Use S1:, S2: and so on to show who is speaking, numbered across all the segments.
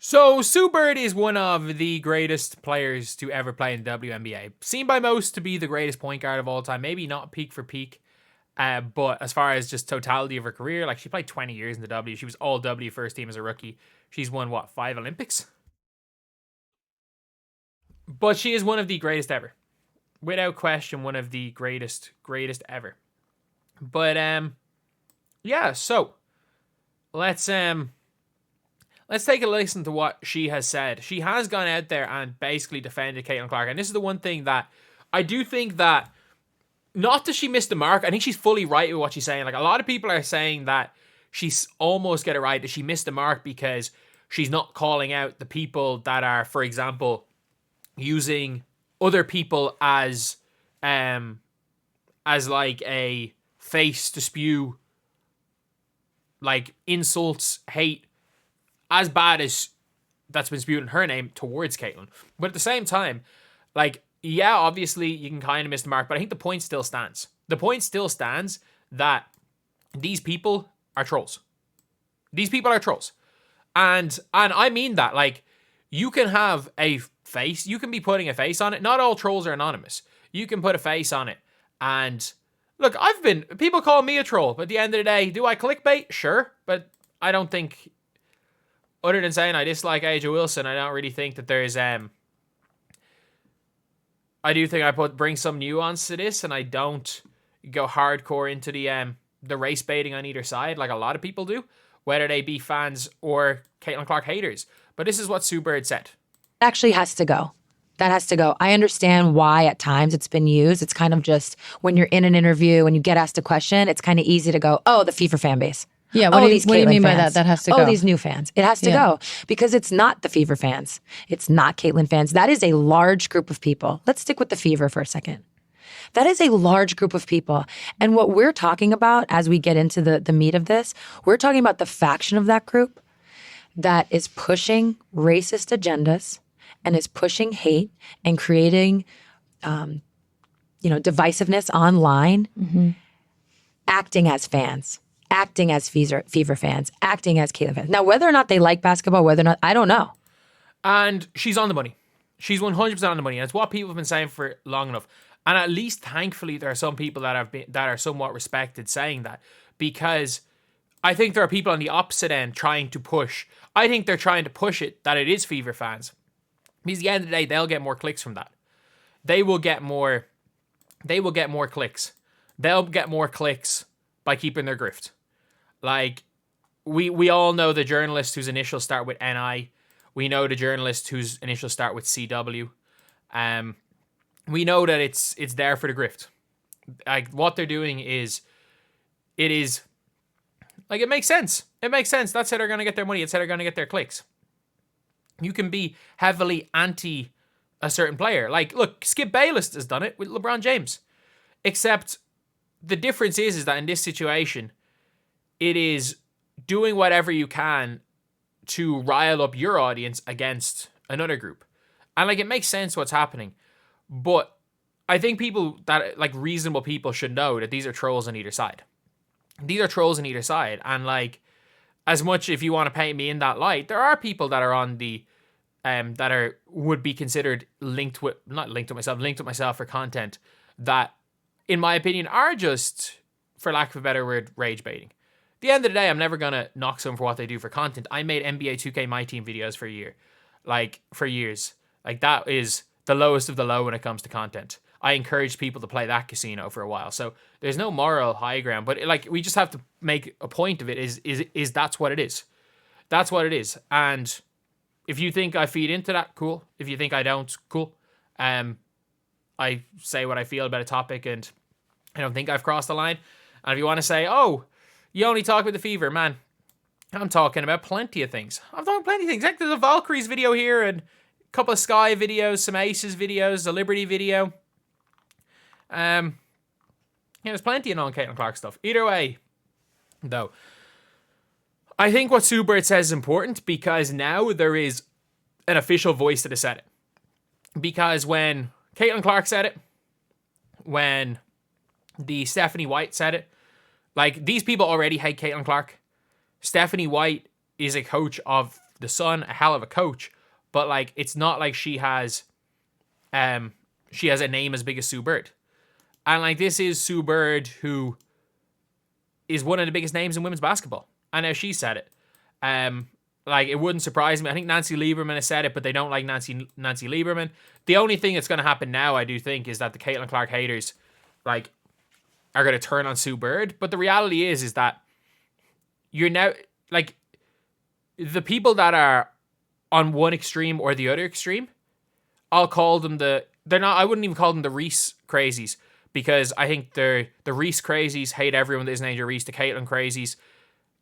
S1: So, Sue Bird is one of the greatest players to ever play in the WNBA. Seen by most to be the greatest point guard of all time. Maybe not peak for peak, but as far as just totality of her career, like she played 20 years in the W. She was all W first team as a rookie. She's won, 5 Olympics? But she is one of the greatest ever. Without question, one of the greatest ever. But, yeah, so let's take a listen to what she has said. She has gone out there and basically defended Caitlin Clark. And this is the one thing that I do think that, not that she missed the mark, I think she's fully right with what she's saying. Like, a lot of people are saying that she's almost get it right, that she missed the mark because she's not calling out the people that are, for example, using other people as like a face to spew like insults, hate, as bad as that's been spewed in her name towards Caitlin. But at the same time, like, yeah, obviously you can kind of miss the mark, but I think the point still stands. The point still stands that these people are trolls. These people are trolls. And I mean that. Like, you can have a face, you can be putting a face on it. Not all trolls are anonymous. You can put a face on it. And look, people call me a troll, but at the end of the day, do I clickbait? Sure. But I don't think, other than saying I dislike AJ Wilson, I don't really think that there's I do think I bring some nuance to this, and I don't go hardcore into the race baiting on either side like a lot of people do, whether they be fans or Caitlin Clark haters. But this is what Sue Bird said.
S2: It actually has to go. That has to go. I understand why at times it's been used. It's kind of just when you're in an interview and you get asked a question, it's kind of easy to go, oh, the FIFA fan base.
S3: Yeah, what do you mean by that? That has to go.
S2: Oh, these new fans. It has to go because it's not the Fever fans. It's not Caitlin fans. That is a large group of people. Let's stick with the Fever for a second. That is a large group of people. And what we're talking about as we get into the meat of this, we're talking about the faction of that group that is pushing racist agendas and is pushing hate and creating, divisiveness online, acting as fans. Acting as Fever fans, acting as Caitlin fans. Now, whether or not they like basketball, whether or not, I don't know.
S1: And she's on the money. She's 100% on the money. And it's what people have been saying for long enough. And at least, thankfully, there are some people that are somewhat respected saying that. Because I think there are people on the opposite end trying to push. I think they're trying to push it that it is Fever fans. Because at the end of the day, they'll get more clicks from that. They will get more clicks. They'll get more clicks by keeping their grift. Like, we all know the journalist whose initials start with NI. We know the journalist whose initials start with CW. We know that it's there for the grift. Like, what they're doing it makes sense. It makes sense. That's how they're going to get their money. It's how they're going to get their clicks. You can be heavily anti a certain player. Like, look, Skip Bayless has done it with LeBron James. Except the difference is that in this situation, it is doing whatever you can to rile up your audience against another group. And, like, it makes sense what's happening. But I think people that, like, reasonable people should know that these are trolls on either side. These are trolls on either side. And, like, as much if you want to paint me in that light, there are people that are on the, would be considered linked with myself for content that, in my opinion, are just, for lack of a better word, rage baiting. At the end of the day, I'm never going to knock someone for what they do for content. I made NBA 2K My Team videos for years. Like, that is the lowest of the low when it comes to content. I encouraged people to play that casino for a while. So there's no moral high ground, but like, we just have to make a point of it is that's what it is. That's what it is. And if you think I feed into that, cool. If you think I don't, cool. I say what I feel about a topic and I don't think I've crossed the line. And if you want to say, oh, you only talk about the Fever, man, I'm talking about plenty of things. I'm talking plenty of things. Like, there's a Valkyries video here and a couple of Sky videos, some Aces videos, a Liberty video. There's plenty of non-Caitlin Clark stuff. Either way, though, I think what Sue Bird says is important because now there is an official voice that has said it. Because when Caitlin Clark said it, when the Stephanie White said it, like, these people already hate Caitlin Clark. Stephanie White is a coach of the son, a hell of a coach, but like it's not like she has a name as big as Sue Bird. And like this is Sue Bird, who is one of the biggest names in women's basketball. I know she said it. Like it wouldn't surprise me. I think Nancy Lieberman has said it, but they don't like Nancy Lieberman. The only thing that's going to happen now, I do think, is that the Caitlin Clark haters like are going to turn on Sue Bird. But the reality is that you're now like the people that are on one extreme or the other extreme. I'll call them I wouldn't even call them the Reese crazies, because I think the Reese crazies hate everyone that isn't AJ Reese. The Caitlin crazies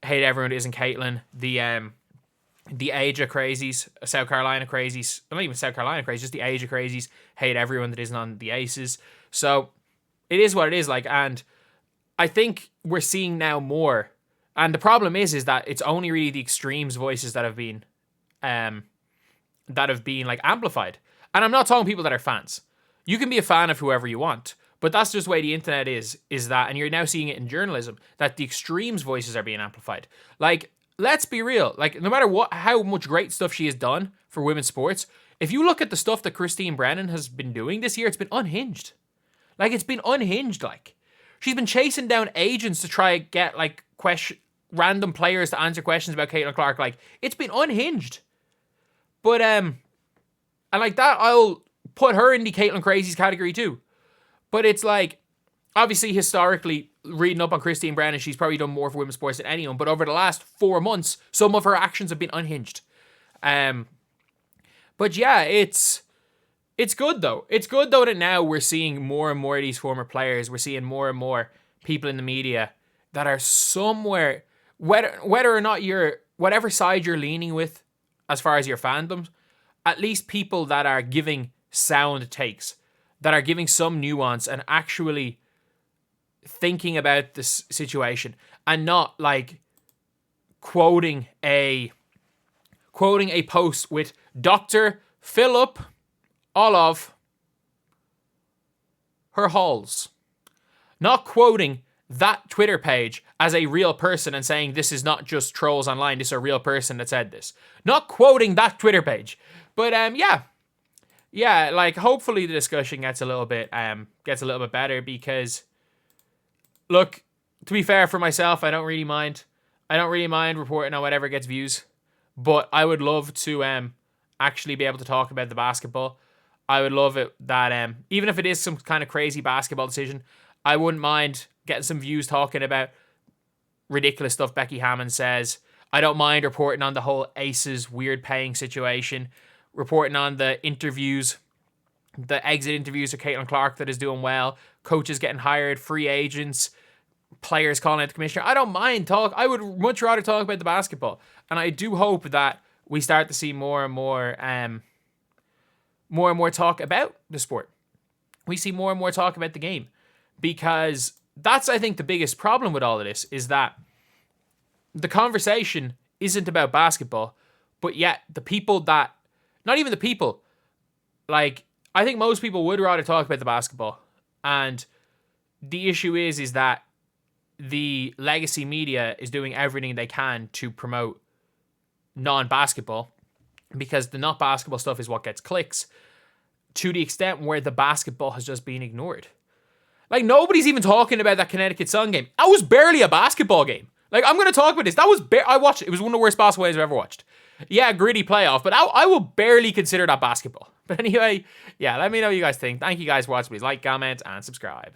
S1: hate everyone that isn't Caitlin. The Asia crazies, South Carolina crazies, not even South Carolina crazies, just the Asia crazies hate everyone that isn't on the Aces. So it is what it is, like, and I think we're seeing now more. And the problem is that it's only really the extremes voices that have been like amplified. And I'm not talking people that are fans. You can be a fan of whoever you want, but that's just the way the internet is that, and you're now seeing it in journalism, that the extremes voices are being amplified. Like, let's be real. Like, no matter how much great stuff she has done for women's sports, if you look at the stuff that Christine Brennan has been doing this year, it's been unhinged. Like, it's been unhinged. Like, she's been chasing down agents to try and get like random players to answer questions about Caitlin Clark. Like, it's been unhinged. But and like that, I'll put her in the Caitlin Crazies category too. But it's like, obviously, historically, reading up on Christine Brennan, she's probably done more for women's sports than anyone. But over the last 4 months, some of her actions have been unhinged. But yeah, it's good though. It's good though that now we're seeing more and more of these former players. We're seeing more and more people in the media that are somewhere, whether or not whatever side you're leaning with as far as your fandoms, at least people that are giving sound takes, that are giving some nuance and actually thinking about this situation, and not like quoting a post with Dr. Philip Olive her halls. Not quoting that Twitter page as a real person and saying this is not just trolls online, this is a real person that said this. Not quoting that Twitter page. But yeah, like hopefully the discussion gets a little bit better, because look, to be fair for myself, I don't really mind reporting on whatever gets views, but I would love to actually be able to talk about the basketball. I would love it that even if it is some kind of crazy basketball decision, I wouldn't mind getting some views talking about ridiculous stuff Becky Hammond says. I don't mind reporting on the whole Aces weird paying situation, reporting on the interviews, the exit interviews of Caitlin Clark that is doing well, coaches getting hired, free agents, players calling out the commissioner. I don't mind talk. I would much rather talk about the basketball. And I do hope that we start to see more and more talk about the sport. We see more and more talk about the game, because that's, I think, the biggest problem with all of this, is that the conversation isn't about basketball, but yet the people that, not even the people, like, I think most people would rather talk about the basketball. And the issue is that the legacy media is doing everything they can to promote non-basketball, because the not basketball stuff is what gets clicks, to the extent where the basketball has just been ignored. Like, nobody's even talking about that Connecticut Sun game. That was barely a basketball game. Like, I'm going to talk about this. I watched it. It was one of the worst basketball games I've ever watched. Yeah, gritty playoff, but I will barely consider that basketball. But anyway, yeah, let me know what you guys think. Thank you guys for watching. Please like, comment, and subscribe.